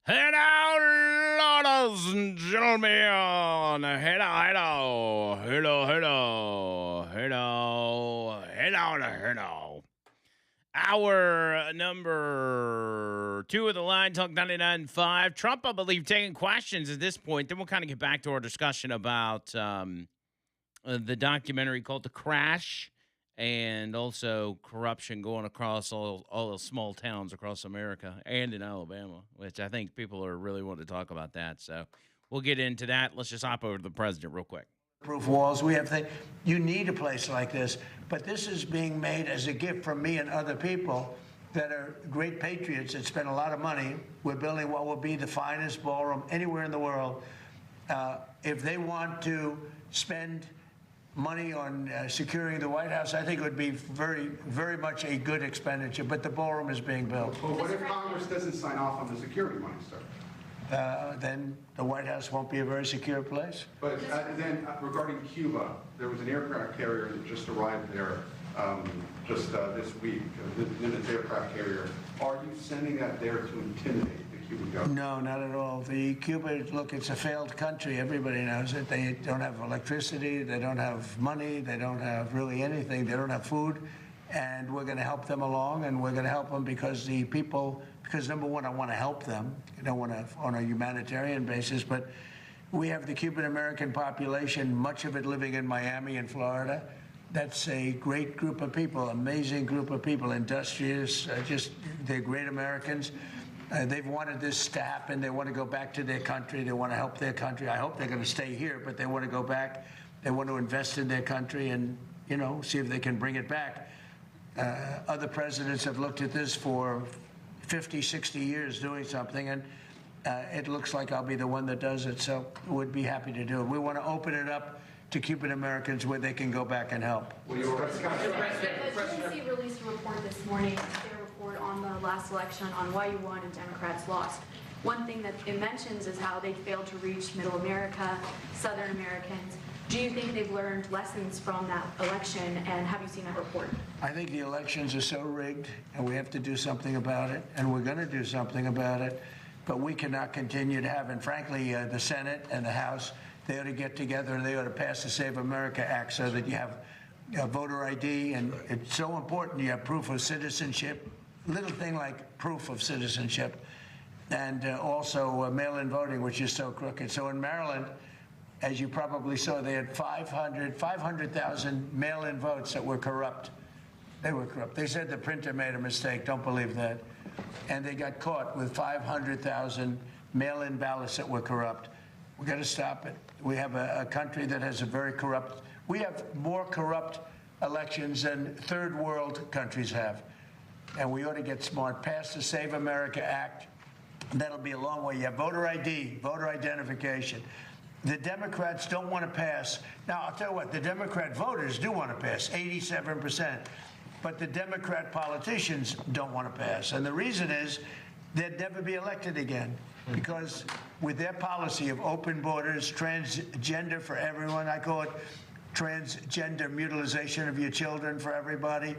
Hello, ladies and gentlemen. Hello. Hour number two of the Line Talk 99.5. Trump, I believe, taking questions at this point. Then we'll kind of get back to our discussion about the documentary called The Crash and also corruption going across all the small towns across America and in Alabama, which I think people are really wanting to talk about that. So we'll get into that. Let's just hop over to the president real quick. Proof walls. We have things. You need a place like this, but this is being made as a gift from me and other people that are great patriots that spend a lot of money. We're building what will be the finest ballroom anywhere in the world. If they want to spend money on securing the White House, I think it would be very, very much a good expenditure. But the ballroom is being built. Well, what if Congress doesn't sign off on the security money, sir? Then the White House won't be a very secure place. But then regarding Cuba, there was an aircraft carrier that just arrived there this week, the Nimitz aircraft carrier. Are you sending that there to intimidate the Cuban government? No, not at all. The Cuba, look, it's a failed country. Everybody knows it. They don't have electricity. They don't have money. They don't have really anything. They don't have food. And we're going to help them along, and we're going to help them because the people, because number one, I want to help them. I don't want to on a humanitarian basis, but we have the Cuban American population, much of it living in Miami and Florida. That's a great group of people, amazing group of people, industrious, they're great Americans. They've wanted this to happen. They want to go back to their country. They want to help their country. I hope they're going to stay here, but they want to go back. They want to invest in their country and, see if they can bring it back. Other presidents have looked at this for 50, 60 years doing something, and it looks like I'll be the one that does it, so we'd be happy to do it. We want to open it up to Cuban Americans where they can go back and help. The DNC released a report this morning, their report on the last election on why you won and Democrats lost. One thing that it mentions is how they failed to reach Middle America, Southern Americans. Do you think they've learned lessons from that election, and have you seen that report? I think the elections are so rigged, and we have to do something about it, and we're going to do something about it, but we cannot continue to have, and frankly, the Senate and the House, they ought to get together and they ought to pass the Save America Act so that you have voter ID, and it's so important you have proof of citizenship, little thing like proof of citizenship, and also mail-in voting, which is so crooked. So in Maryland, as you probably saw, they had 500,000 mail-in votes that were corrupt. They were corrupt. They said the printer made a mistake. Don't believe that. And they got caught with 500,000 mail-in ballots that were corrupt. We've got to stop it. We have a country that has a very corrupt. We have more corrupt elections than third world countries have. And we ought to get smart. Pass the Save America Act. That'll be a long way. You have voter ID, voter identification. The Democrats don't want to pass. Now, I'll tell you what, the Democrat voters do want to pass, 87%. But the Democrat politicians don't want to pass. And the reason is they'd never be elected again. Because with their policy of open borders, transgender for everyone, I call it transgender mutilization of your children for everybody,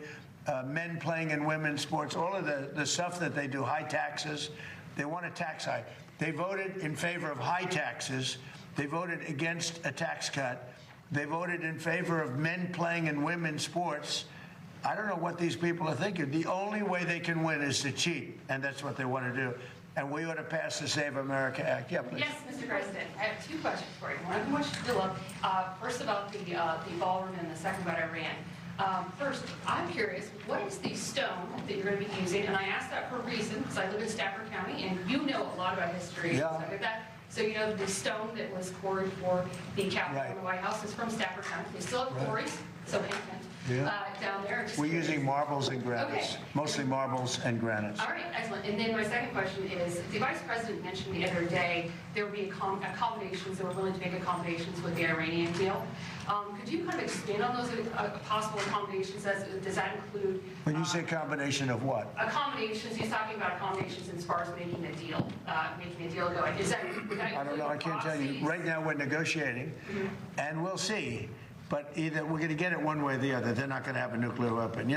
men playing in women's sports, all of the stuff that they do, high taxes, they want a tax hike. They voted in favor of high taxes. They voted against a tax cut. They voted in favor of men playing in women's sports. I don't know what these people are thinking. The only way they can win is to cheat, and that's what they want to do. And we ought to pass the Save America Act. Yeah, please. Yes, Mr. President. I have two questions for you. One of which Philip. First about the ballroom and the second about Iran. First, I'm curious, what is the stone that you're going to be using? And I ask that for a reason, because I live in Stafford County, and you know a lot about history and stuff like that. So you know the stone that was quarried for the Capitol and the White House is from Stafford County. They still have quarries, so infant, down there. We're using marbles and granites, mostly marbles and granites. All right, excellent. And then my second question is, the Vice President mentioned the other day there would be accommodations, they were willing to make accommodations with the Iranian deal. Could you kind of expand on those possible accommodations? Does that include... When you say combination of what? Accommodations, he's talking about accommodations as far as making a deal going. Is that I don't know, I can't tell you. Right now we're negotiating, and we'll see. But either we're going to get it one way or the other. They're not going to have a nuclear weapon.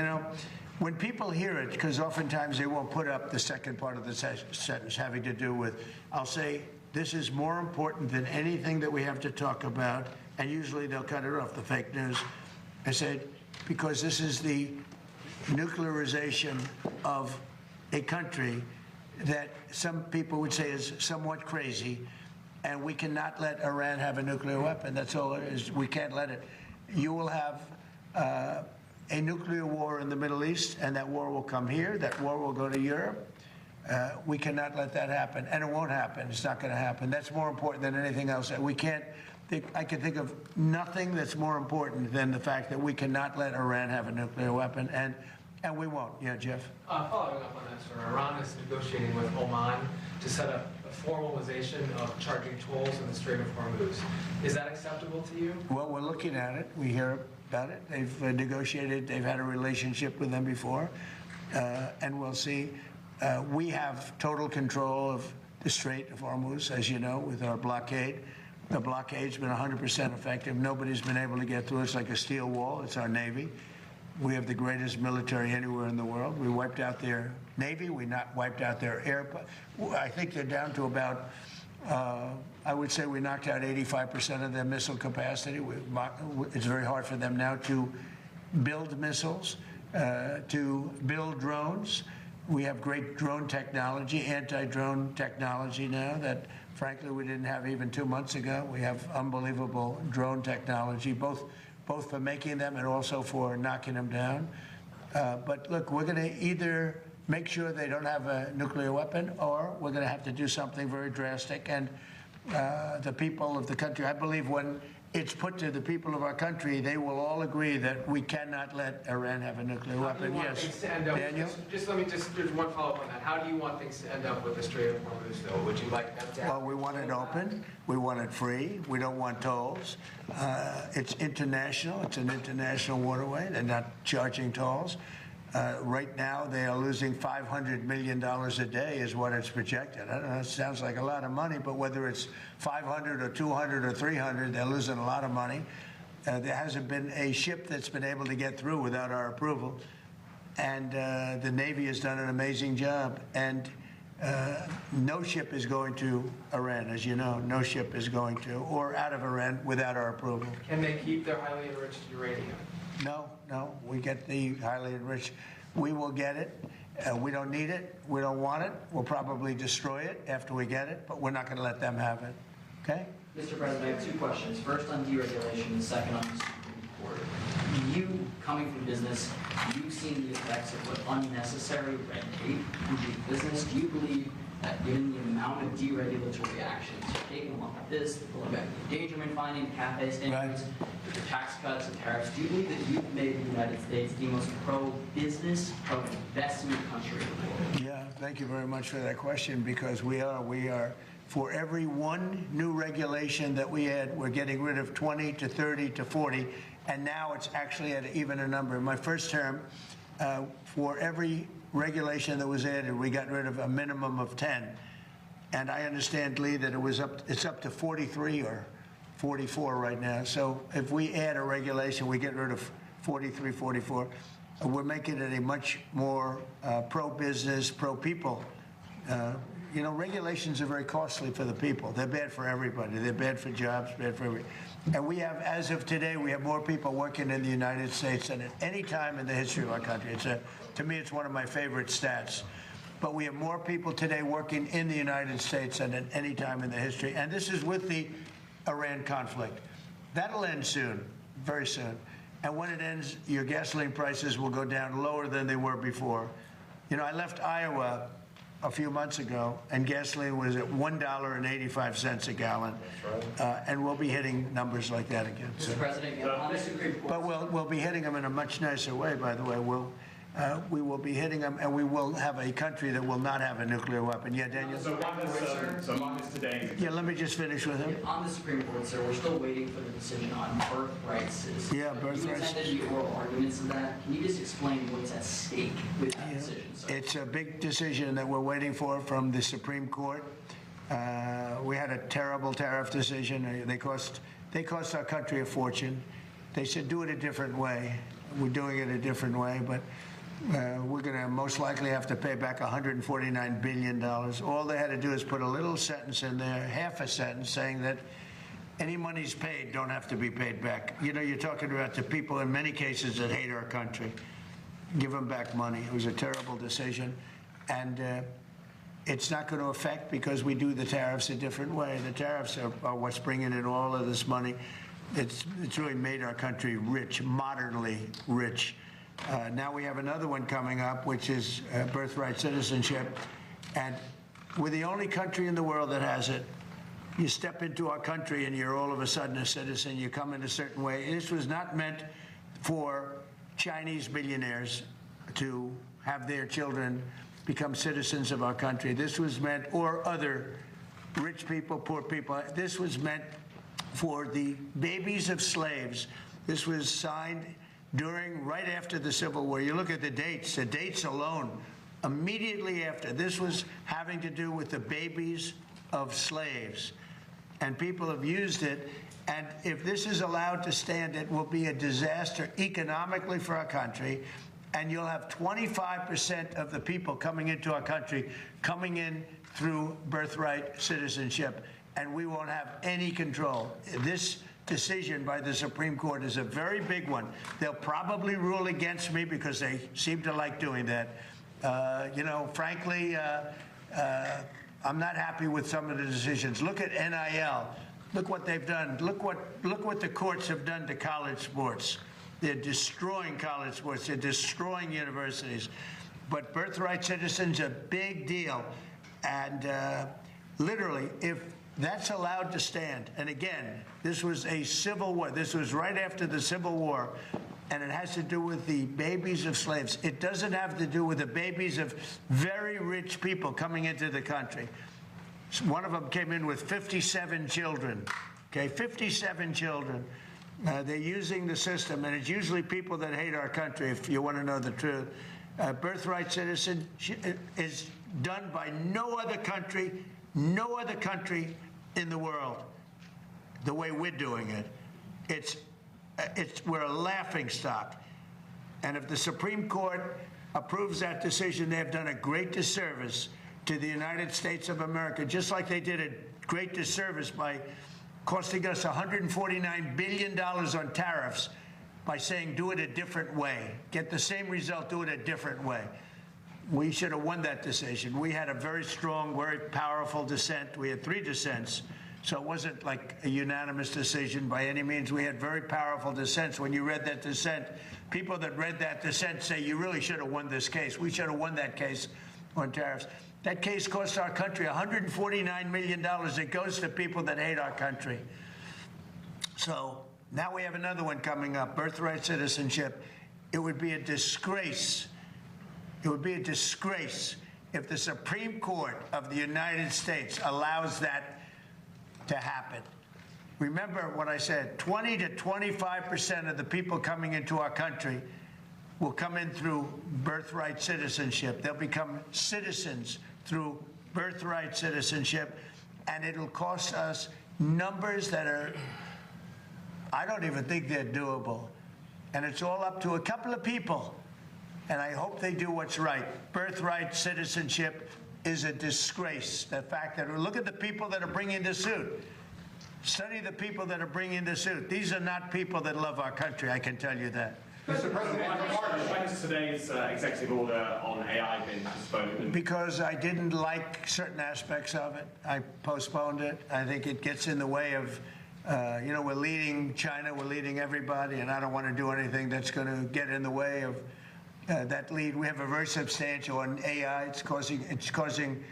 when people hear it, because oftentimes they won't put up the second part of the sentence having to do with, I'll say, this is more important than anything that we have to talk about, and usually they'll cut it off, the fake news. I said, because this is the nuclearization of a country that some people would say is somewhat crazy, and we cannot let Iran have a nuclear weapon. That's all it is. We can't let it. You will have a nuclear war in the Middle East, and that war will come here. That war will go to Europe. We cannot let that happen, and it won't happen. It's not going to happen. That's more important than anything else. We can't think, I can think of nothing that's more important than the fact that we cannot let Iran have a nuclear weapon, and we won't. Yeah, Jeff? Following up on that, sir, Iran is negotiating with Oman to set up a formalization of charging tolls in the Strait of Hormuz. Is that acceptable to you? Well, we're looking at it. We hear about it. They've negotiated. They've had a relationship with them before, and we'll see. We have total control of the Strait of Hormuz, as you know, with our blockade. The blockade's been 100% effective. Nobody's been able to get through. It's like a steel wall. It's our Navy. We have the greatest military anywhere in the world. We wiped out their Navy. We not wiped out their air. I think they're down to about, I would say we knocked out 85% of their missile capacity. It's very hard for them now to build missiles, to build drones. We have great drone technology, anti-drone technology now that, frankly, we didn't have even 2 months ago. We have unbelievable drone technology, both for making them and also for knocking them down. But look, we're going to either make sure they don't have a nuclear weapon, or we're going to have to do something very drastic. And the people of the country, I believe when it's put to the people of our country, they will all agree that we cannot let Iran have a nuclear weapon. Yes, Daniel? Just there's one follow-up on that. How do you want things to end up with the Strait of Hormuz, though? Would you like them to have... Well, we want it open. We want it free. We don't want tolls. It's international. It's an international waterway. They're not charging tolls. Right now, they are losing $500 million a day is what it's projected. I don't know, it sounds like a lot of money, but whether it's 500 or 200 or 300, they're losing a lot of money. There hasn't been a ship that's been able to get through without our approval. And the Navy has done an amazing job. And no ship is going to Iran, as you know. No ship is going to, or out of Iran without our approval. Can they keep their highly enriched uranium? No, we get the highly enriched. We will get it. We don't need it. We don't want it. We'll probably destroy it after we get it, but we're not going to let them have it. Okay? Mr. President, I have two questions. First on deregulation and second on the Supreme Court. You, coming from business, you've seen the effects of what unnecessary red tape can do to business. Do you believe that given the amount of deregulatory actions taken along with this, the pulling back the endangerment finding, CAFE standards, the tax cuts and tariffs, do you believe that you've made the United States the most pro-business, pro-investment country in the world? Yeah, thank you very much for that question, because we are. For every one new regulation that we add, we're getting rid of 20 to 30 to 40, and now it's actually at even a number. In my first term, for every regulation that was added, we got rid of a minimum of 10. And I understand, Lee, that it's up to 43 or 44 right now. So if we add a regulation, we get rid of 43, 44. We're making it a much more pro-business, pro-people. You know, regulations are very costly for the people. They're bad for everybody. They're bad for jobs, bad for everybody. And we have, as of today, we have more people working in the United States than at any time in the history of our country. To me, it's one of my favorite stats. But we have more people today working in the United States than at any time in the history. And this is with the Iran conflict. That'll end soon, very soon. And when it ends, your gasoline prices will go down lower than they were before. You know, I left Iowa a few months ago, and gasoline was at $1.85 a gallon. That's right. And we'll be hitting numbers like that again. Mr. President, on the Supreme Court. But we'll be hitting them in a much nicer way, by the way. We will be hitting them, and we will have a country that will not have a nuclear weapon. Yeah, Daniel? So one is today. Yeah, let me just finish with him. On the Supreme Court, sir, we're still waiting for the decision on birthright citizens. Yeah, birthright. You attended the oral arguments of that. Can you just explain what's at stake with that decision, sir? It's a big decision that we're waiting for from the Supreme Court. We had a terrible tariff decision. They cost our country a fortune. They said do it a different way. We're doing it a different way, but We're going to most likely have to pay back $149 billion. All they had to do is put a little sentence in there, half a sentence, saying that any monies paid don't have to be paid back. You know, you're talking about the people in many cases that hate our country. Give them back money. It was a terrible decision. And it's not going to affect because we do the tariffs a different way. The tariffs are what's bringing in all of this money. It's really made our country rich, modernly rich. Now we have another one coming up, which is birthright citizenship. And we're the only country in the world that has it. You step into our country and you're all of a sudden a citizen. You come in a certain way. This was not meant for Chinese billionaires to have their children become citizens of our country. This was meant, or other rich people, poor people. This was meant for the babies of slaves. This was signed right after the Civil War. You look at the dates alone, immediately after. This was having to do with the babies of slaves. And people have used it. And if this is allowed to stand, it will be a disaster economically for our country. And you'll have 25% of the people coming into our country coming in through birthright citizenship. And we won't have any control. This decision by the Supreme Court is a very big one. They'll probably rule against me because they seem to like doing that. You know, frankly, I'm not happy with some of the decisions. Look at NIL. Look what they've done. Look what the courts have done to college sports. They're destroying college sports. They're destroying universities. But birthright citizens, a big deal. And literally, if that's allowed to stand, and again, this was a civil war. This was right after the Civil War, and it has to do with the babies of slaves. It doesn't have to do with the babies of very rich people coming into the country. One of them came in with 57 children, okay, 57 children. They're using the system, and it's usually people that hate our country, if you want to know the truth. Birthright citizen is done by no other country in the world the way we're doing it. We're a laughing stock. And if the Supreme Court approves that decision, they have done a great disservice to the United States of America, just like they did a great disservice by costing us $149 billion on tariffs by saying do it a different way. Get the same result, do it a different way. We should have won that decision. We had a very strong, very powerful dissent. We had 3 dissents. So it wasn't like a unanimous decision by any means. We had very powerful dissents. When you read that dissent, people that read that dissent say, you really should have won this case. We should have won that case on tariffs. That case cost our country $149 million. It goes to people that hate our country. So now we have another one coming up, birthright citizenship. It would be a disgrace. It would be a disgrace if the Supreme Court of the United States allows that to happen. Remember what I said, 20 to 25% of the people coming into our country will come in through birthright citizenship. They'll become citizens through birthright citizenship, and it'll cost us numbers that are, I don't even think they're doable. And it's all up to a couple of people. And I hope they do what's right. Birthright citizenship is a disgrace. The fact that, look at the people that are bringing the suit. Study the people that are bringing the suit. These are not people that love our country, I can tell you that. Mr. President, when is today's executive order on AI been postponed? Because I didn't like certain aspects of it. I postponed it. I think it gets in the way of, you know, we're leading China, we're leading everybody, and I don't want to do anything that's going to get in the way of that lead. We have a very substantial on AI. It's causing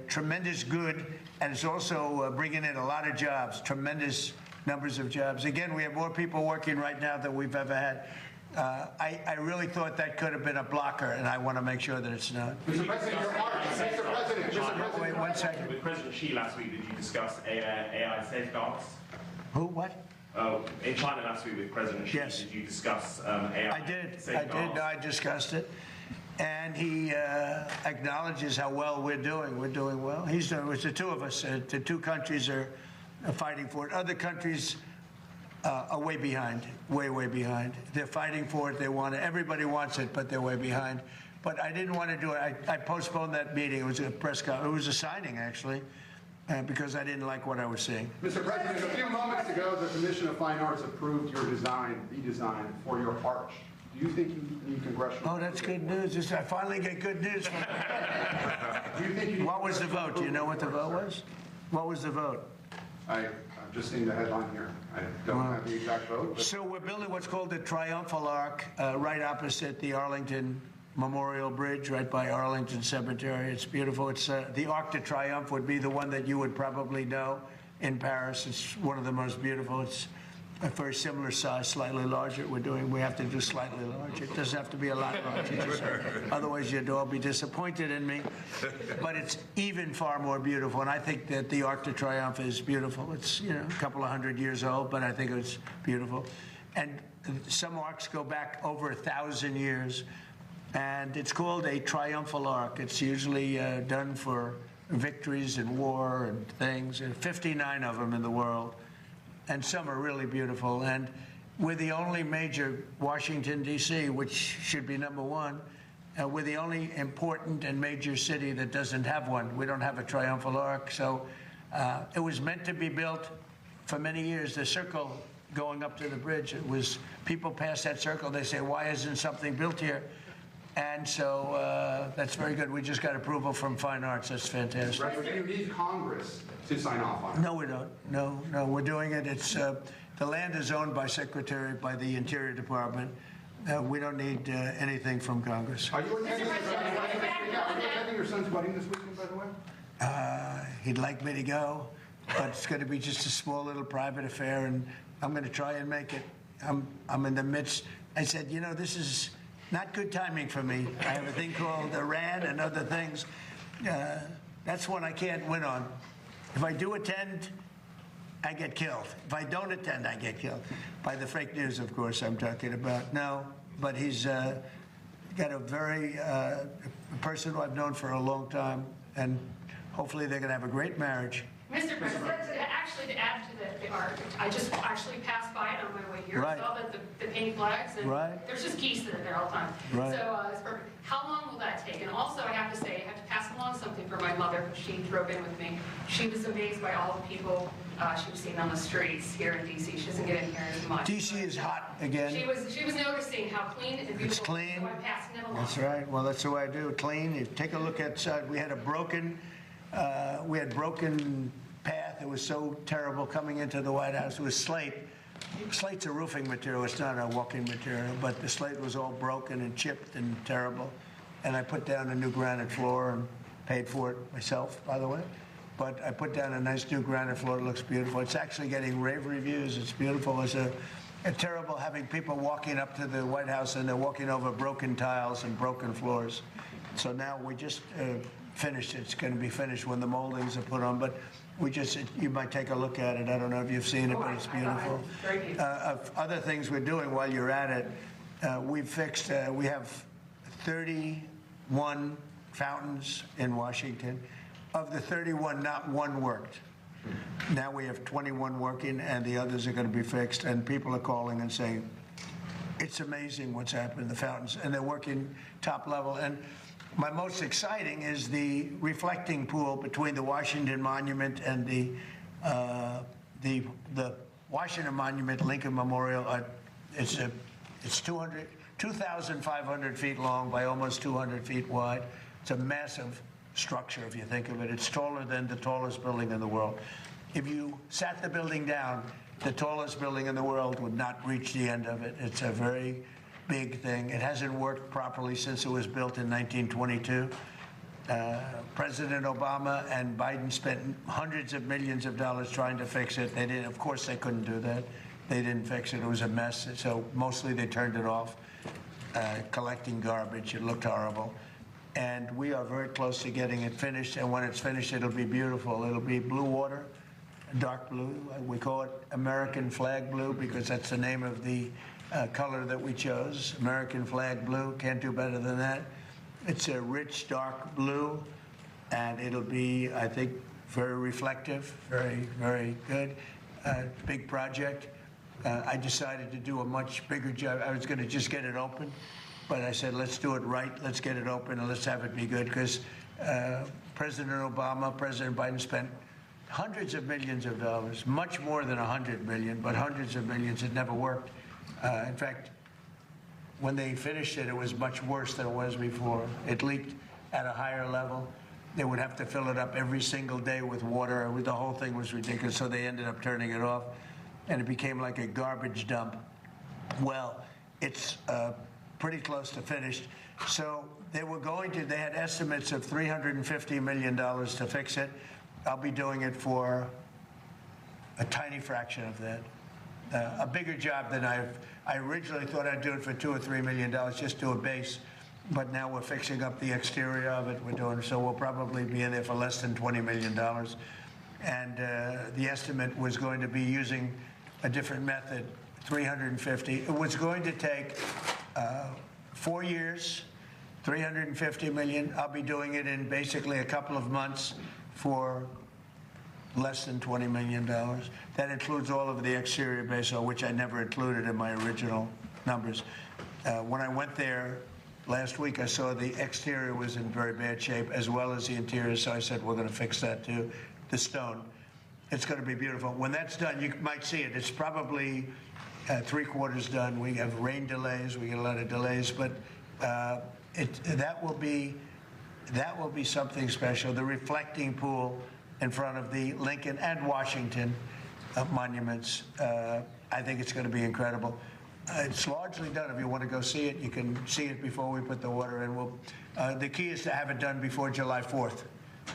tremendous good, and it's also bringing in a lot of jobs, tremendous numbers of jobs. Again, we have more people working right now than we've ever had. I really thought that could have been a blocker, and I want to make sure that it's not. Mr. President, your heart. Mr. President. Wait 1 second. With President Xi last week, did you discuss AI safeguards? Who? What? In China last week with President Xi, Yes. did you discuss AI I did. safeguards? No, I discussed it. And he acknowledges how well we're doing. We're doing well. He's doing. It's the two of us. The 2 countries are fighting for it. Other countries Are way behind, way behind. They're fighting for it. They want it. Everybody wants it, but they're way behind. But I didn't want to do it. I postponed that meeting. It was a press conference. It was a signing, actually, because I didn't like what I was seeing. Mr. President, a few moments ago, the Commission of Fine Arts approved your design, the design for your arch. Do you think you need congressional? Oh, that's good news. I finally get good news. Do you think you need What was the vote? Do you know what the vote was? What was the vote? I've just seen the headline here. I don't have the exact vote. But So we're building what's called the Triumphal Arch right opposite the Arlington Memorial Bridge, right by Arlington Cemetery. It's beautiful. It's the Arc de Triomphe would be the one that you would probably know in Paris. It's one of the most beautiful. It's a very similar size, slightly larger. We have to do slightly larger. It doesn't have to be a lot larger. Otherwise, you'd all be disappointed in me. But it's even far more beautiful. And I think that the Arc de Triomphe is beautiful. It's, you know, a couple of 100 years old, but I think it's beautiful. And some arcs go back over 1,000 years. And it's called a triumphal arc. It's usually done for victories in war and things. And 59 of them in the world. And some are really beautiful. And we're the only major, Washington, D.C., which should be number one. We're the only important and major city that doesn't have one. We don't have a triumphal arch. So it was meant to be built for many years. The circle going up to the bridge, it was, people pass that circle, they say, why isn't something built here? And so that's very good. We just got approval from Fine Arts. That's fantastic. right, but you need Congress to sign off on it. No, we don't. No, we're doing it. It's the land is owned by the Interior Department. We don't need anything from Congress. Are you attending your son's wedding this weekend, by the way? He'd like me to go, but it's going to be just a small little private affair, and I'm going to try and make it. I'm in the midst. I said, you know, this is not good timing for me. I have a thing called Iran and other things. That's one I can't win on. If I do attend, I get killed. If I don't attend, I get killed. By the fake news, of course, I'm talking about. No, but he's got a very person who I've known for a long time, and hopefully they're going to have a great marriage. Mr. President, actually to add to the art, I just actually passed by it on my way here. Right. Saw that the paint flags, and Right. there's just geese that are there all the time. Right. So it's perfect. How long will that take? And also, I have to say, I have to pass along something for my mother, because she drove in with me. She was amazed by all the people she was seeing on the streets here in D.C. She doesn't get in here as much. D.C. is hot again. She was noticing how clean and beautiful. It's clean. So I'm passing it along. That's right. Well, that's the way I do. Clean. You take a look outside. We had broken path. It was so terrible coming into the White House. It was slate. Slate's a roofing material. It's not a walking material. But the slate was all broken and chipped and terrible. And I put down a new granite floor and paid for it myself, by the way. But I put down a nice new granite floor. It looks beautiful. It's actually getting rave reviews. It's beautiful. It's a terrible having people walking up to the White House and they're walking over broken tiles and broken floors. So now we just finished it. It's going to be finished when the moldings are put on. But you might take a look at it. I don't know if you've seen it, but it's beautiful. Of other things we're doing while you're at it, we have 31 fountains in Washington. Of the 31, not one worked. Now we have 21 working, and the others are going to be fixed. And people are calling and saying, it's amazing what's happened in the fountains. And they're working top level. And my most exciting is the reflecting pool between the Washington Monument and the Washington Monument Lincoln Memorial. It's 2,500 feet long by almost 200 feet wide. It's a massive structure, if you think of it. It's taller than the tallest building in the world. If you sat the building down, the tallest building in the world would not reach the end of it. It's a very big thing. It hasn't worked properly since it was built in 1922. President Obama and Biden spent hundreds of millions of dollars trying to fix it. They didn't. Of course, they couldn't do that. They didn't fix it. It was a mess. So mostly they turned it off, collecting garbage. It looked horrible. And we are very close to getting it finished. And when it's finished, it'll be beautiful. It'll be blue water, dark blue. We call it American flag blue because that's the name of the color that we chose. American flag blue. Can't do better than that. It's a rich, dark blue. And it'll be, I think, very reflective, very, very good. Big project. I decided to do a much bigger job. I was going to just get it open, but I said, let's do it right. Let's get it open and let's have it be good, because President Obama, President Biden spent hundreds of millions of dollars, much more than 100 million, but hundreds of millions. It never worked. In fact, when they finished it, it was much worse than it was before. It leaked at a higher level. They would have to fill it up every single day with water. The whole thing was ridiculous, so they ended up turning it off, and it became like a garbage dump. Well, it's pretty close to finished. So they had estimates of $350 million to fix it. I'll be doing it for a tiny fraction of that. A bigger job than I originally thought I'd do it for $2 or $3 million, just do a base. But now we're fixing up the exterior of it. So we'll probably be in there for less than $20 million. And the estimate was going to be using a different method, 350. It was going to take 4 years, 350 million. I'll be doing it in basically a couple of months for less than $20 million. That includes all of the exterior base, which I never included in my original numbers. When I went there last week, I saw the exterior was in very bad shape, as well as the interior, so I said, we're going to fix that too. The stone. It's going to be beautiful. When that's done, you might see it. It's probably 3/4 done. We have rain delays. We get a lot of delays, but that will be something special. The reflecting pool in front of the Lincoln and Washington monuments. I think it's going to be incredible. It's largely done. If you want to go see it, you can see it before we put the water in. The key is to have it done before July 4th.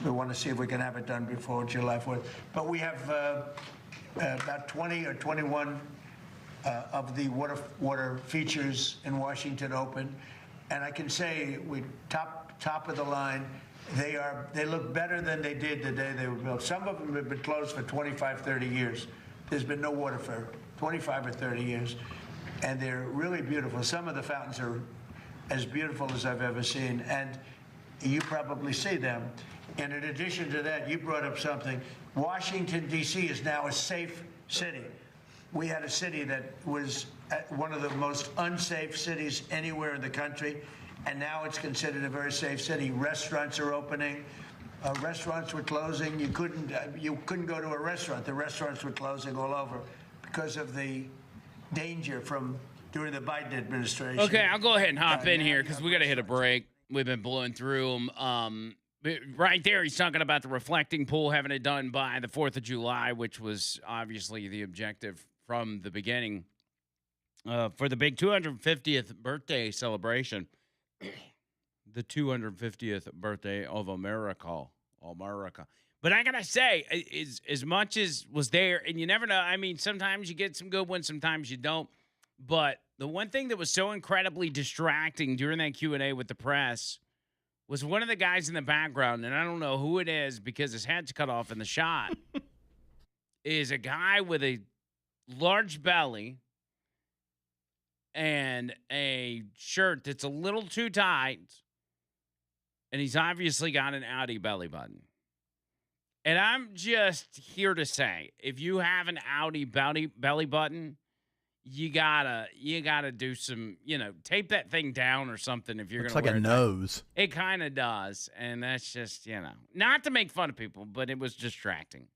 We want to see if we can have it done before July 4th. But we have about 20 or 21 of the water features in Washington open. And I can say we top of the line. They look better than they did the day they were built. Some of them have been closed for 25, 30 years. There's been no water for 25 or 30 years. And they're really beautiful. Some of the fountains are as beautiful as I've ever seen. And you probably see them. And in addition to that, you brought up something. Washington, D.C. is now a safe city. We had a city that was one of the most unsafe cities anywhere in the country. And now it's considered a very safe city. Restaurants are opening. Restaurants were closing. You couldn't go to a restaurant. The restaurants were closing all over because of the danger from during the Biden administration. Okay, I'll go ahead and hop in here because we got to hit a break. We've been blowing through them. Right there, he's talking about the reflecting pool, having it done by the 4th of July, which was obviously the objective from the beginning for the big 250th birthday celebration. The 250th birthday of America. But I gotta say, as much as was there, and you never know. I mean, sometimes you get some good ones, sometimes you don't. But the one thing that was so incredibly distracting during that Q&A with the press was one of the guys in the background, and I don't know who it is because his head's cut off in the shot, is a guy with a large belly and a shirt that's a little too tight, and he's obviously got an Audi belly button. And I'm just here to say, if you have an Audi belly button, you gotta do some, tape that thing down or something if you're Looks gonna like wear a nose. It kind of does, and that's just, not to make fun of people, but it was distracting.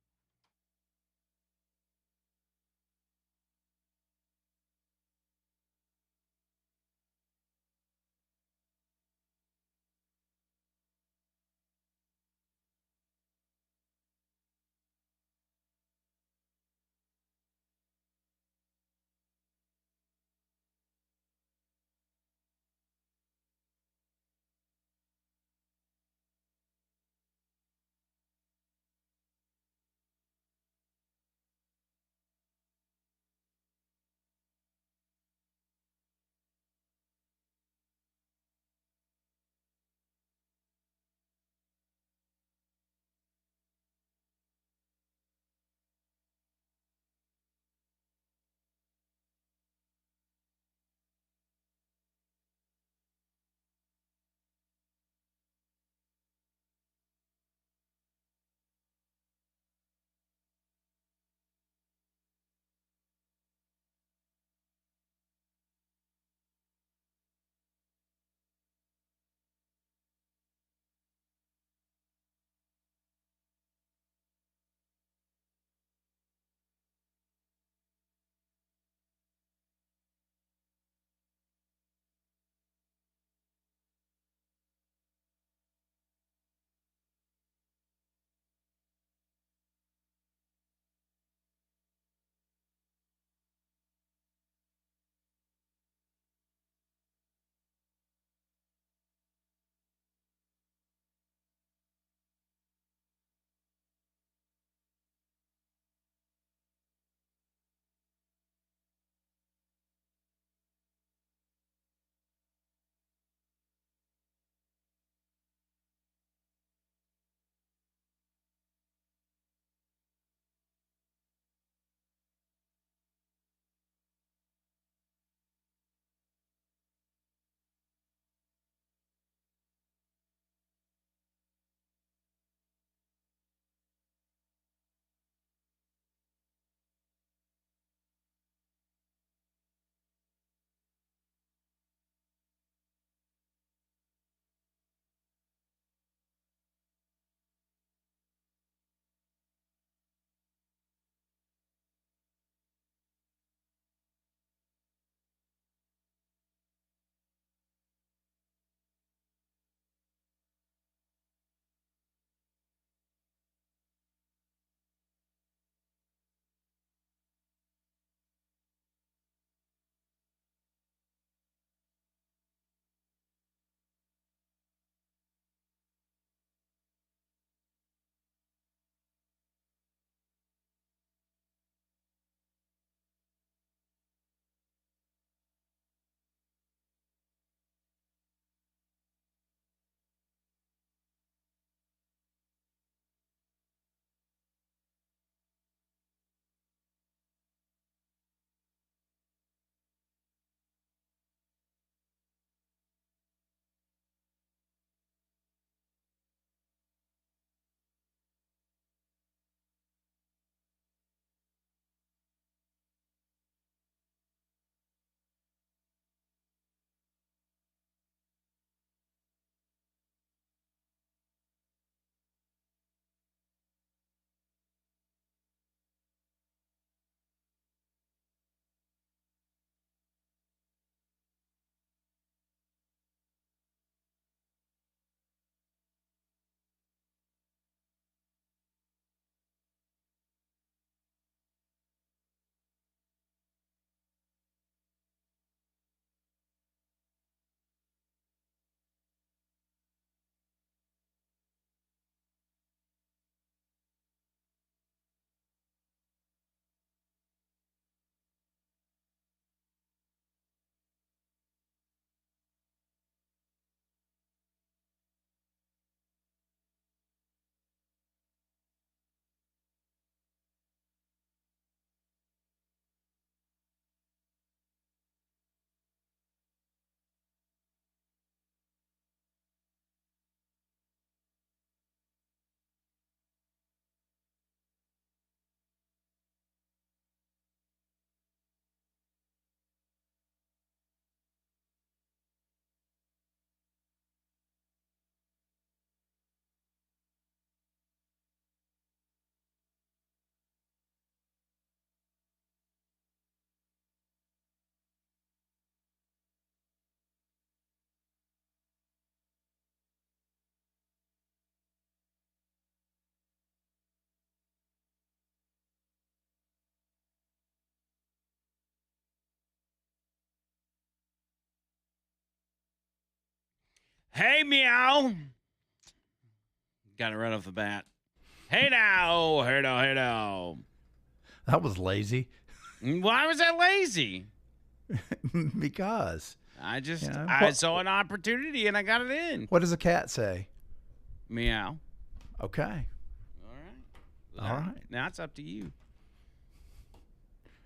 Hey, meow. Got it right off the bat. Hey now, hey now, hey now. That was lazy. Why was that lazy? Because. I just, Yeah, I what- saw an opportunity and I got it in. What does a cat say? Meow. Okay. All right. Now it's up to you.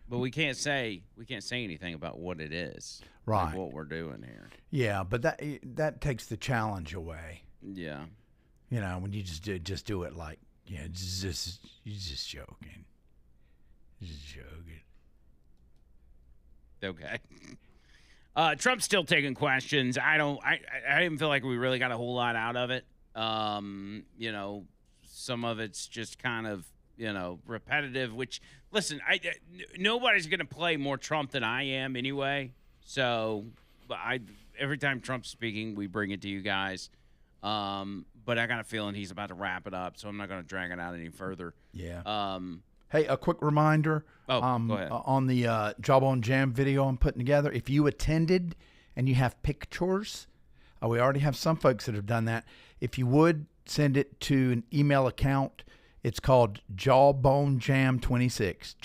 But we can't say anything about what it is. Right. Like what we're doing here. Yeah, but that takes the challenge away. Yeah. You know, when you just do it like, yeah, you're just joking. Just joking. Okay. Trump's still taking questions. I didn't feel like we really got a whole lot out of it. You know, some of it's just kind of, you know, repetitive, which, listen, nobody's going to play more Trump than I am anyway. So every time Trump's speaking, we bring it to you guys. But I got a feeling he's about to wrap it up, so I'm not going to drag it out any further. Yeah. Hey, a quick reminder. Oh, go ahead. On the Jawbone Jam video I'm putting together, if you attended and you have pictures, we already have some folks that have done that. If you would send it to an email account, it's called JawboneJam26,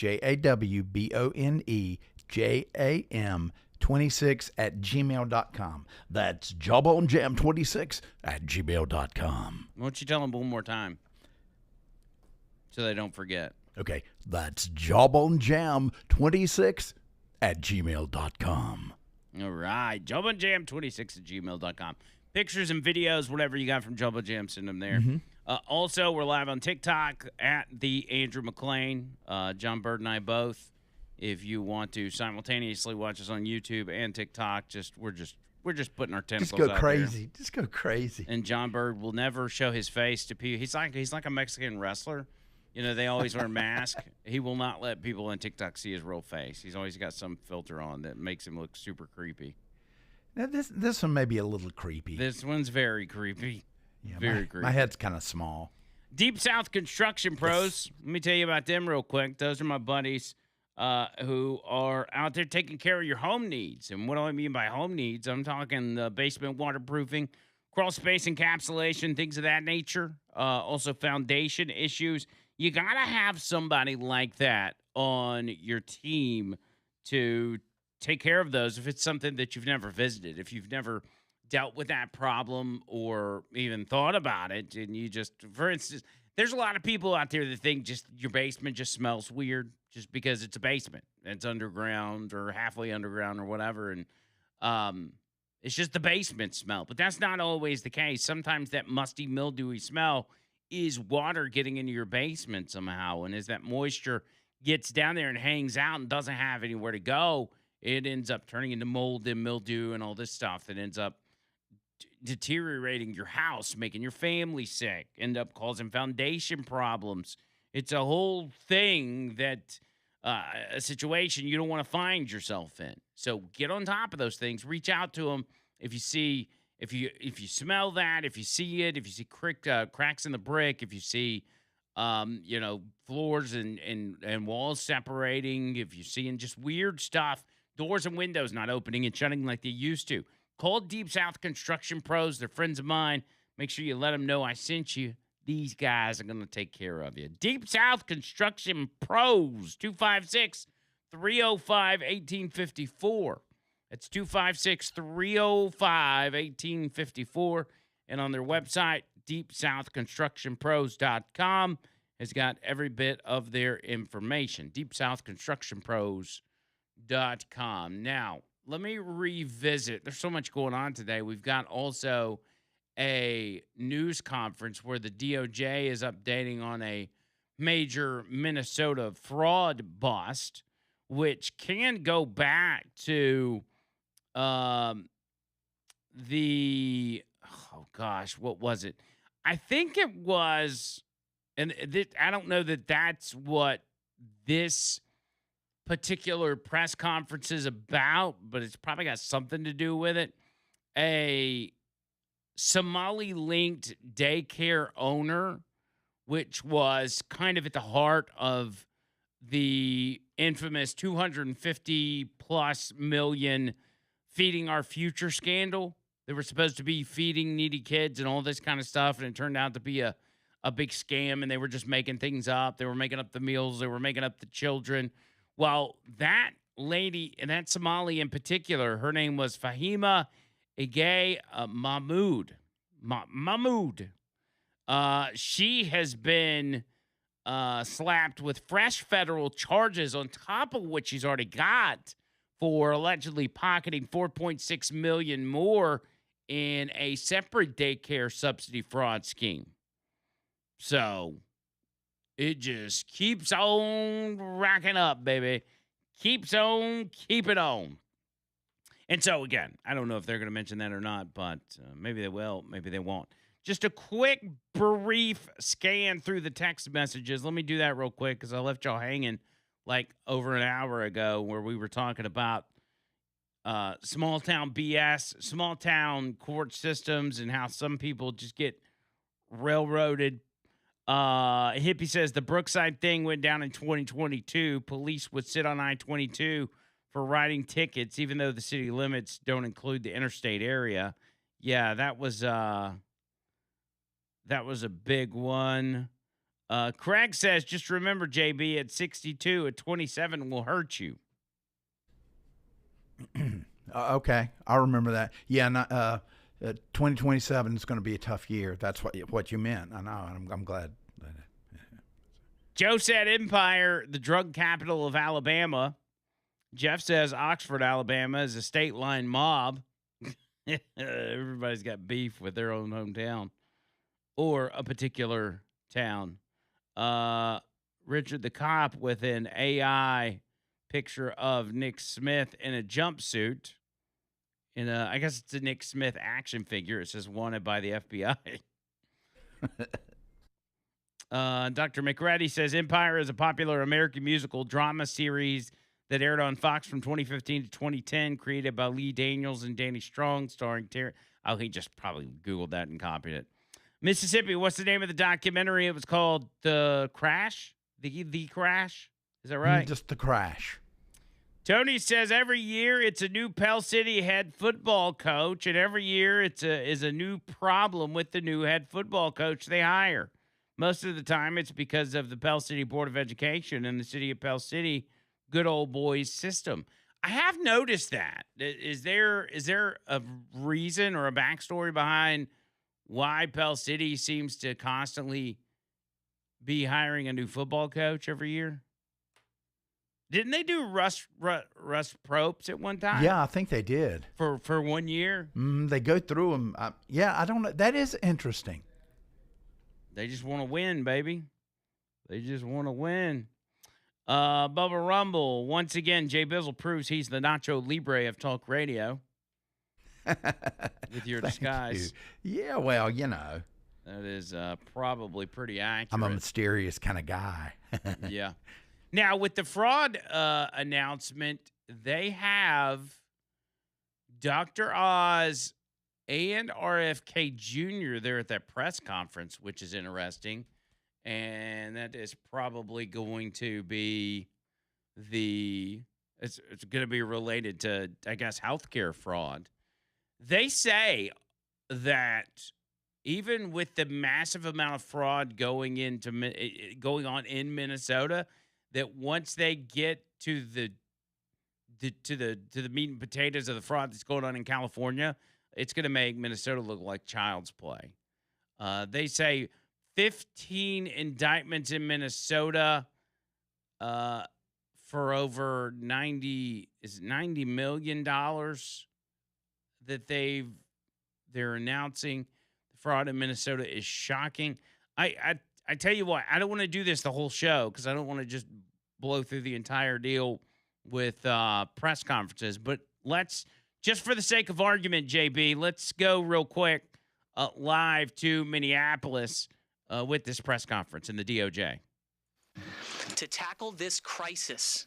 JAWBONEJAM 26 at gmail.com. That's jawbonejam26 at gmail.com. Why don't you tell them one more time so they don't forget? Okay, that's jawbonejam26 at gmail.com. All right. JumboJam26 at gmail.com. Pictures and videos, whatever you got from Jumbo Jam, send them there. Also, we're live on TikTok at the Andrew Mclain. John Bird and I both. If you want to simultaneously watch us on YouTube and TikTok, we're just putting our tentacles Just go out crazy. there. Just go crazy. And John Bird will never show his face to people. He's like a Mexican wrestler. You know, they always wear a mask. He will not let people on TikTok see his real face. He's always got some filter on that makes him look super creepy. Now this one may be a little creepy. This one's very creepy. Yeah, very creepy. My head's kind of small. Deep South Construction Pros. Let me tell you about them real quick. Those are my buddies who are out there taking care of your home needs. And what do I mean by home needs? I'm talking basement waterproofing, crawl space encapsulation, things of that nature. Also foundation issues. You got to have somebody like that on your team to take care of those if it's something that you've never visited, if you've never dealt with that problem or even thought about it, and you just, for instance, there's a lot of people out there that think just your basement just smells weird just because it's a basement. It's underground or halfway underground or whatever, and it's just the basement smell. But that's not always the case. Sometimes that musty, mildewy smell is water getting into your basement somehow, and as that moisture gets down there and hangs out and doesn't have anywhere to go, it ends up turning into mold and mildew and all this stuff that ends up deteriorating your house, making your family sick, end up causing foundation problems. It's a whole thing that a situation you don't want to find yourself in. So get on top of those things. Reach out to them if you see, if you smell that, if you see it, if you see cracks in the brick, if you see floors and walls separating, if you're seeing just weird stuff, doors and windows not opening and shutting like they used to. Call Deep South Construction Pros. They're friends of mine. Make sure you let them know I sent you. These guys are going to take care of you. Deep South Construction Pros, 256-305-1854. That's 256-305-1854. And on their website, deepsouthconstructionpros.com, has got every bit of their information. deepsouthconstructionpros.com. Now, let me revisit. There's so much going on today. We've got also a news conference where the DOJ is updating on a major Minnesota fraud bust, which can go back to what was it? I think it was, and I don't know that that's what this particular press conference is about, but it's probably got something to do with it. A Somali-linked daycare owner, which was kind of at the heart of the infamous 250+ million Feeding Our Future scandal. They were supposed to be feeding needy kids and all this kind of stuff, and it turned out to be a big scam, and they were just making things up. They were making up the meals. They were making up the children. Well, that lady, and that Somali in particular, her name was Fahima Ige Mahmood. Mahmood. She has been slapped with fresh federal charges on top of what she's already got for allegedly pocketing $4.6 million more in a separate daycare subsidy fraud scheme. So it just keeps on racking up, baby. Keeps on keeping on. And so, again, I don't know if they're going to mention that or not, but maybe they will, maybe they won't. Just a quick, brief scan through the text messages. Let me do that real quick because I left y'all hanging like over an hour ago where we were talking about small town BS, small town court systems, and how some people just get railroaded. Hippie says the Brookside thing went down in 2022. Police would sit on I-22 for writing tickets, even though the city limits don't include the interstate area. Yeah, that was a big one. Craig says, just remember, JB, at 62, at 27 will hurt you. Okay, I'll remember that. Yeah, 2027 is going to be a tough year. That's what you meant. I know. I'm glad. Joe said Empire, the drug capital of Alabama. Jeff says Oxford, Alabama is a state line mob. Everybody's got beef with their own hometown or a particular town. Richard the Cop with an AI picture of Nick Smith in a jumpsuit. I guess it's a Nick Smith action figure. It says wanted by the FBI. Dr. McReady says Empire is a popular American musical drama series that aired on Fox from 2015 to 2010, created by Lee Daniels and Danny Strong, starring Terry. Oh, he just probably Googled that and copied it. Mississippi, what's the name of the documentary? It was called The Crash? The Crash? Is that right? Just The Crash. Tony says every year it's a new Pell City head football coach, and every year is a new problem with the new head football coach they hire. Most of the time it's because of the Pell City Board of Education and the city of Pell City good old boys system. I have noticed that. Is there a reason or a backstory behind why Pell City seems to constantly be hiring a new football coach every year? Didn't they do Russ Probst at one time? Yeah, I think they did. For 1 year? They go through them. Yeah, I don't know. That is interesting. They just want to win, baby. They just want to win. Bubba Rumble, once again, Jay Bizzle proves he's the Nacho Libre of talk radio. With your disguise. You. Yeah, well, you know. That is probably pretty accurate. I'm a mysterious kind of guy. Yeah. Now, with the fraud announcement, they have Dr. Oz and RFK Jr. there at that press conference, which is interesting. And that is probably going to be it's going to be related to, I guess, healthcare fraud. They say that even with the massive amount of fraud going on in Minnesota, that once they get to the meat and potatoes of the fraud that's going on in California, it's going to make Minnesota look like child's play. They say 15 indictments in Minnesota for over $90 million that they're announcing. The fraud in Minnesota is shocking. I tell you what, I don't want to do this the whole show because I don't want to just blow through the entire deal with press conferences. But let's, just for the sake of argument, JB, let's go real quick live to Minneapolis with this press conference in the DOJ. To tackle this crisis,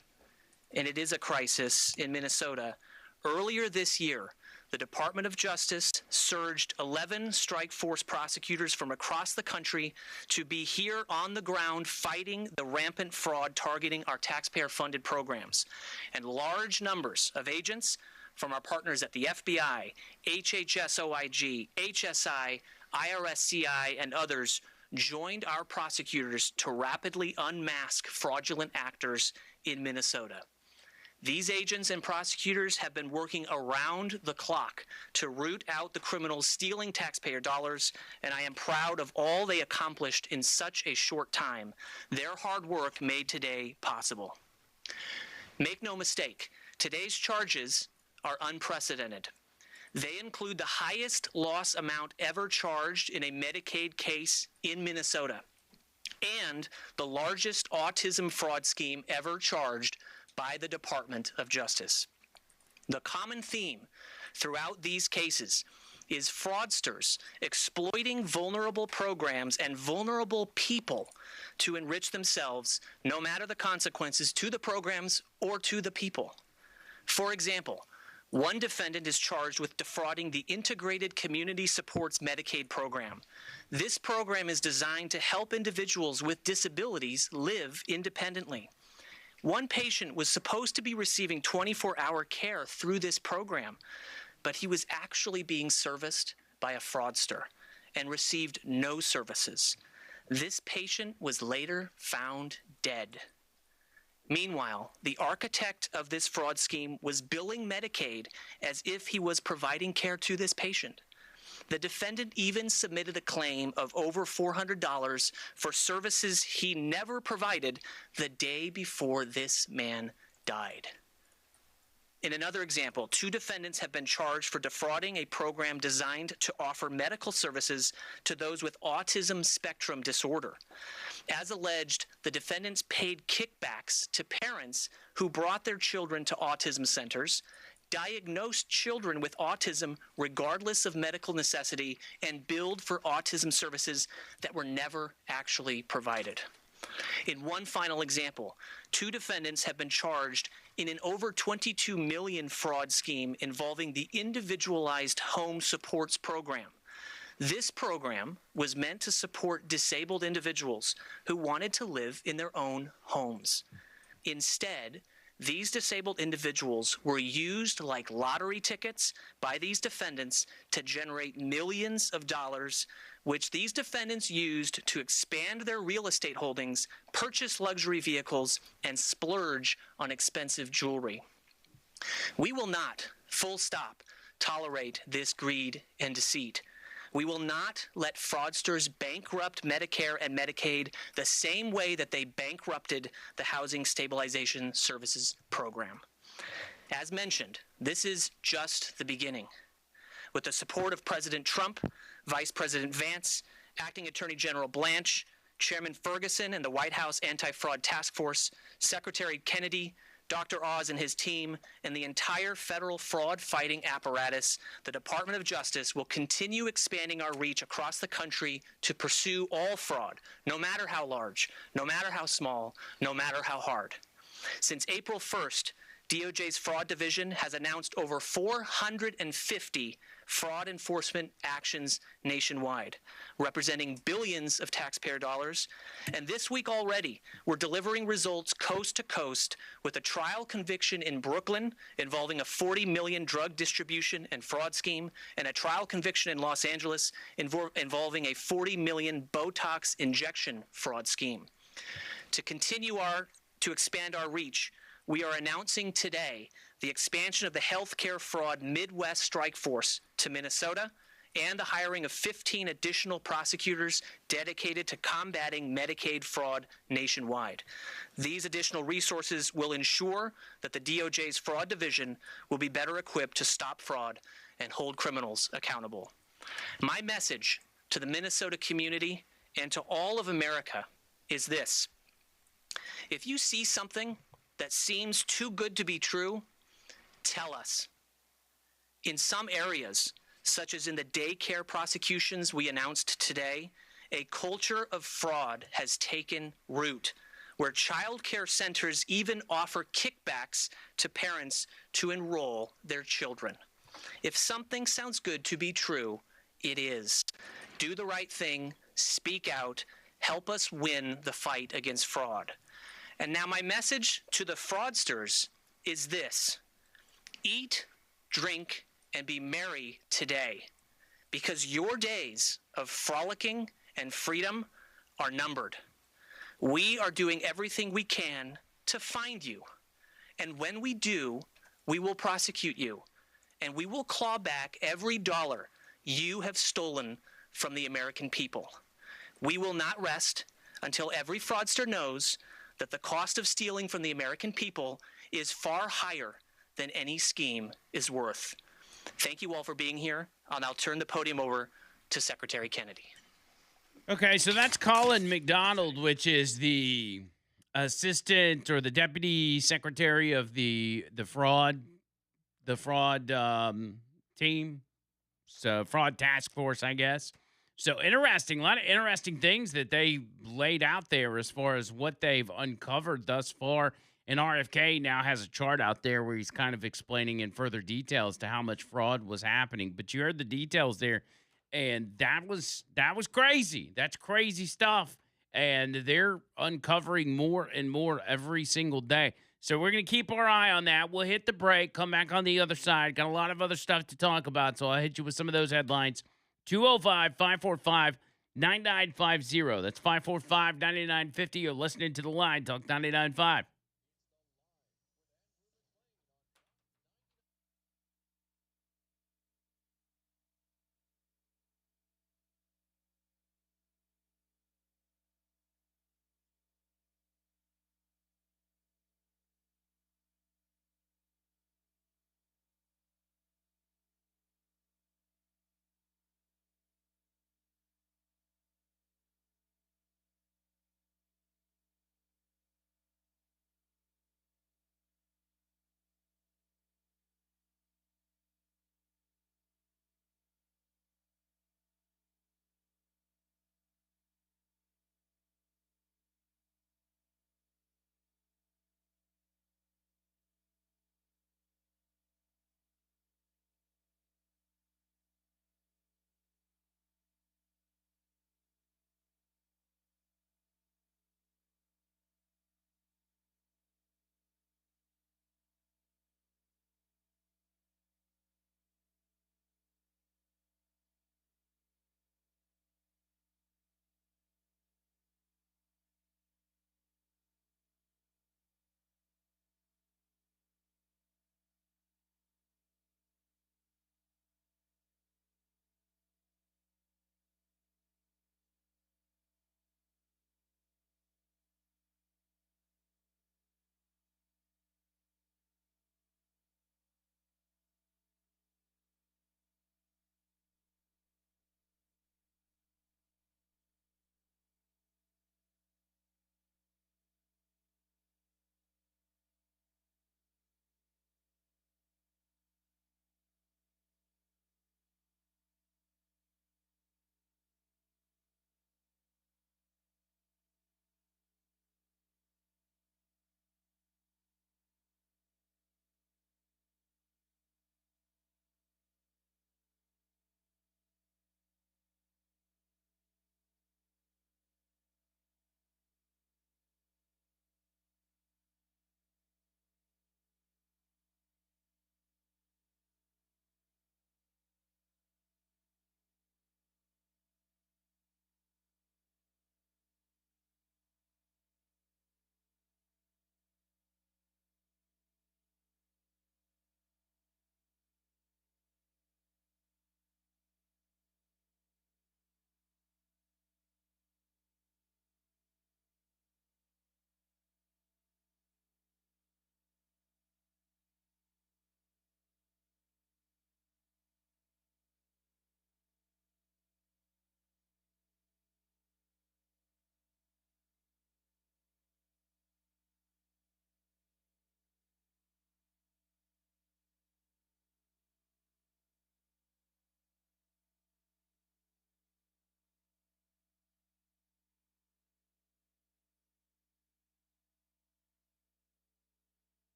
and it is a crisis in Minnesota, earlier this year, the Department of Justice surged 11 strike force prosecutors from across the country to be here on the ground fighting the rampant fraud targeting our taxpayer-funded programs. And large numbers of agents from our partners at the FBI, HHS-OIG, HSI, IRSCI, and others joined our prosecutors to rapidly unmask fraudulent actors in Minnesota. These agents and prosecutors have been working around the clock to root out the criminals stealing taxpayer dollars, and I am proud of all they accomplished in such a short time. Their hard work made today possible. Make no mistake, today's charges are unprecedented. They include the highest loss amount ever charged in a Medicaid case in Minnesota and the largest autism fraud scheme ever charged by the Department of Justice. The common theme throughout these cases is fraudsters exploiting vulnerable programs and vulnerable people to enrich themselves, no matter the consequences to the programs or to the people. For example, one defendant is charged with defrauding the Integrated Community Supports Medicaid program. This program is designed to help individuals with disabilities live independently. One patient was supposed to be receiving 24-hour care through this program, but he was actually being serviced by a fraudster and received no services. This patient was later found dead. Meanwhile, the architect of this fraud scheme was billing Medicaid as if he was providing care to this patient. The defendant even submitted a claim of over $400 for services he never provided the day before this man died. In another example, two defendants have been charged for defrauding a program designed to offer medical services to those with autism spectrum disorder. As alleged, the defendants paid kickbacks to parents who brought their children to autism centers, diagnosed children with autism regardless of medical necessity, and billed for autism services that were never actually provided. In one final example, two defendants have been charged in an over $22 million fraud scheme involving the Individualized Home Supports Program. This program was meant to support disabled individuals who wanted to live in their own homes. Instead, these disabled individuals were used like lottery tickets by these defendants to generate millions of dollars, which these defendants used to expand their real estate holdings, purchase luxury vehicles, and splurge on expensive jewelry. We will not, full stop, tolerate this greed and deceit. We will not let fraudsters bankrupt Medicare and Medicaid the same way that they bankrupted the Housing Stabilization Services Program. As mentioned, this is just the beginning. With the support of President Trump, Vice President Vance, Acting Attorney General Blanche, Chairman Ferguson and the White House Anti-Fraud Task Force, Secretary Kennedy, Dr. Oz and his team, and the entire federal fraud-fighting apparatus, the Department of Justice will continue expanding our reach across the country to pursue all fraud, no matter how large, no matter how small, no matter how hard. Since April 1st, DOJ's Fraud Division has announced over 450 fraud enforcement actions nationwide, representing billions of taxpayer dollars. And this week already, we're delivering results coast to coast with a trial conviction in Brooklyn involving a $40 million drug distribution and fraud scheme, and a trial conviction in Los Angeles involving a $40 million Botox injection fraud scheme. To expand our reach, we are announcing today the expansion of the healthcare fraud Midwest Strike Force to Minnesota and the hiring of 15 additional prosecutors dedicated to combating Medicaid fraud nationwide. These additional resources will ensure that the DOJ's Fraud Division will be better equipped to stop fraud and hold criminals accountable. My message to the Minnesota community and to all of America is this: if you see something that seems too good to be true, tell us. In some areas, such as in the daycare prosecutions we announced today, a culture of fraud has taken root, where child care centers even offer kickbacks to parents to enroll their children. If something sounds good to be true, it is. Do the right thing, speak out, help us win the fight against fraud. And now my message to the fraudsters is this: eat drink, and be merry today, because your days of frolicking and freedom are numbered. We are doing everything we can to find you. And when we do, we will prosecute you, and we will claw back every dollar you have stolen from the American people. We will not rest until every fraudster knows that the cost of stealing from the American people is far higher than any scheme is worth. Thank you all for being here. I'll now turn the podium over to Secretary Kennedy. Okay, so that's Colin McDonald, which is the assistant or the deputy secretary of the fraud team, so fraud task force, I guess. So interesting, a lot of interesting things that they laid out there as far as what they've uncovered thus far. And RFK now has a chart out there where he's kind of explaining in further details to how much fraud was happening. But you heard the details there, and that was crazy. That's crazy stuff. And they're uncovering more and more every single day. So we're going to keep our eye on that. We'll hit the break, come back on the other side. Got a lot of other stuff to talk about, so I'll hit you with some of those headlines. 205-545-9950. That's 545-9950. You're listening to The Line, Talk 99.5.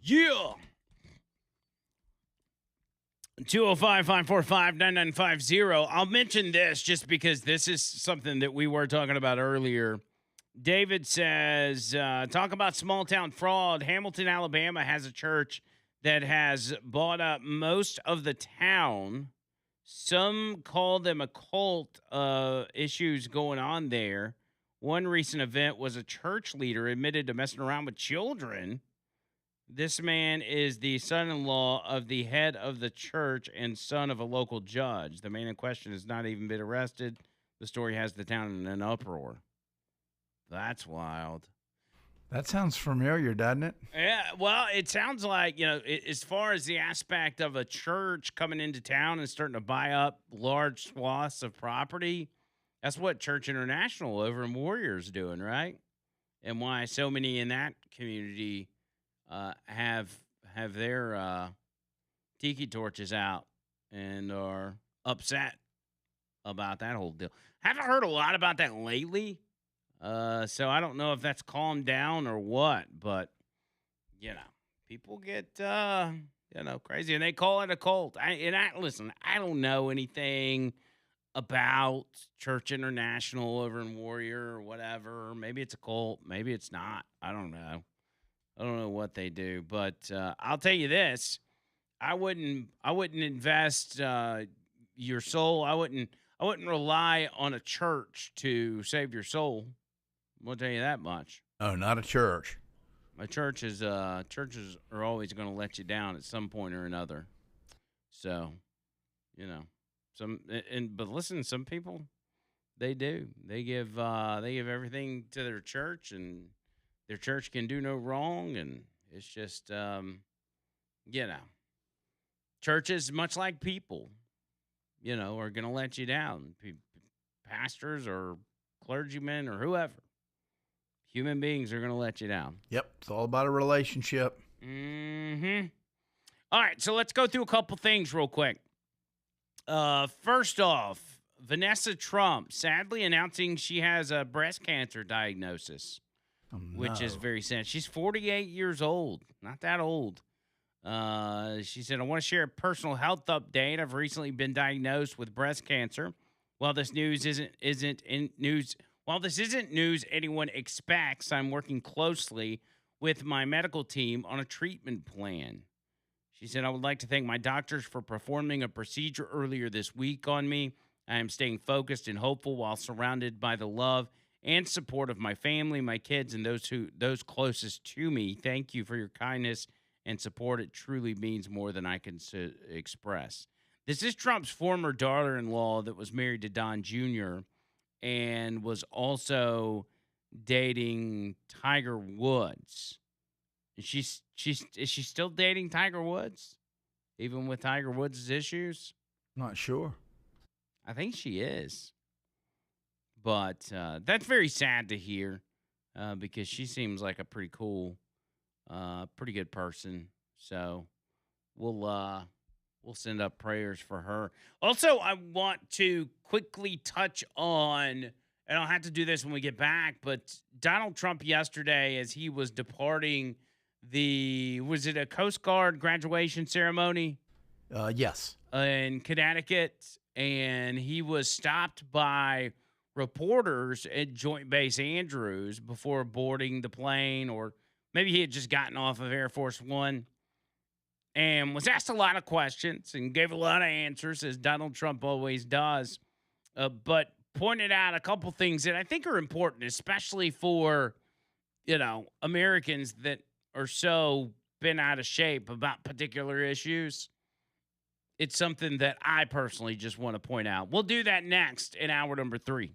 Yeah. 205-545-9950. I'll mention this just because this is something that we were talking about earlier. David says, talk about small town fraud. Hamilton, Alabama has a church that has bought up most of the town. Some call them a cult issues going on there. One recent event was a church leader admitted to messing around with children. This man is the son-in-law of the head of the church and son of a local judge. The man in question has not even been arrested. The story has the town in an uproar. That's wild. That sounds familiar, doesn't it? Yeah, well, it sounds like, as far as the aspect of a church coming into town and starting to buy up large swaths of property, that's what Church International over in Warrior is doing, right? And why so many in that community have their tiki torches out and are upset about that whole deal. Haven't heard a lot about that lately. So I don't know if that's calmed down or what, but people get crazy and they call it a cult. Listen, I don't know anything about Church International over in Warrior or whatever. Maybe it's a cult, maybe it's not. I don't know. I don't know what they do, but I'll tell you this: I wouldn't invest your soul. I wouldn't rely on a church to save your soul. I'll tell you that much. Oh, not a church. My churches are always going to let you down at some point or another. So, but listen, some people they do. They give everything to their church, and their church can do no wrong, and it's just churches, much like people, are going to let you down. Pastors or clergymen or whoever. Human beings are going to let you down. Yep. It's all about a relationship. Mm-hmm. All right, so let's go through a couple things real quick. First off, Vanessa Trump sadly announcing she has a breast cancer diagnosis, which is very sad. She's 48 years old, not that old. She said, I want to share a personal health update. I've recently been diagnosed with breast cancer. While this news While this isn't news anyone expects, I'm working closely with my medical team on a treatment plan. She said, I would like to thank my doctors for performing a procedure earlier this week on me. I am staying focused and hopeful while surrounded by the love and support of my family, my kids, and those closest to me. Thank you for your kindness and support. It truly means more than I can express. This is Trump's former daughter-in-law that was married to Don Jr., and was also dating Tiger Woods. Is she still dating Tiger Woods, even with Tiger Woods' issues? Not sure. I think she is. But that's very sad to hear because she seems like a pretty cool, pretty good person. So we'll send up prayers for her. Also, I want to quickly touch on, and I'll have to do this when we get back, but Donald Trump yesterday, as he was departing was it a Coast Guard graduation ceremony? Yes. In Connecticut, and he was stopped by reporters at Joint Base Andrews before boarding the plane, or maybe he had just gotten off of Air Force One. And was asked a lot of questions and gave a lot of answers, as Donald Trump always does, but pointed out a couple things that I think are important, especially for, Americans that are so bent out of shape about particular issues. It's something that I personally just want to point out. We'll do that next in hour number 3.